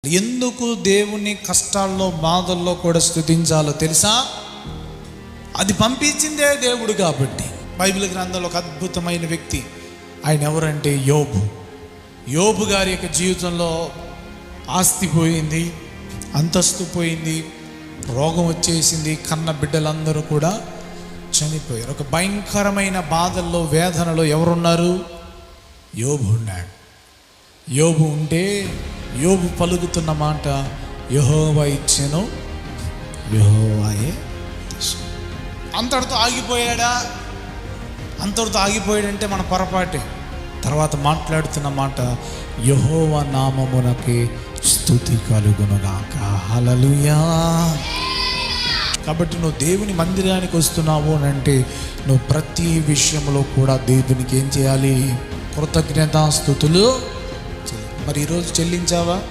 ఎందుకు దేవుని కష్టాల్లో బాధల్లో కూడా స్తుతించాలో తెలుసా? అది పంపించిందే దేవుడు కాబట్టి. బైబిల్ గ్రంథంలో ఒక అద్భుతమైన వ్యక్తి, ఆయన ఎవరంటే యోబు. యోబు గారి యొక్క జీవితంలో ఆస్తి పోయింది, అంతస్తు పోయింది, రోగం వచ్చేసింది, కన్న బిడ్డలందరూ కూడా చనిపోయారు. ఒక భయంకరమైన బాధల్లో వేదనలో ఎవరున్నారు? యోబు ఉన్నాడు. యోబు ఉంటే యోబు పలుకుతున్న మాట, యెహోవా ఇచ్చెను యెహోవాయే తీసుకొను. అంతటితో ఆగిపోయాడా? అంతటితో ఆగిపోయాడంటే మన పొరపాటే. తర్వాత మాట్లాడుతున్న మాట, యెహోవా నామమునకి స్తుతి కలుగునుగాక. హల్లెలూయా. కాబట్టి నువ్వు దేవుని మందిరానికి వస్తున్నావు అని అంటే నువ్వు ప్రతి విషయంలో కూడా దేవునికి ఏం చేయాలి? కృతజ్ఞతాస్తుతులు. మరి ఈరోజు చెల్లించావా?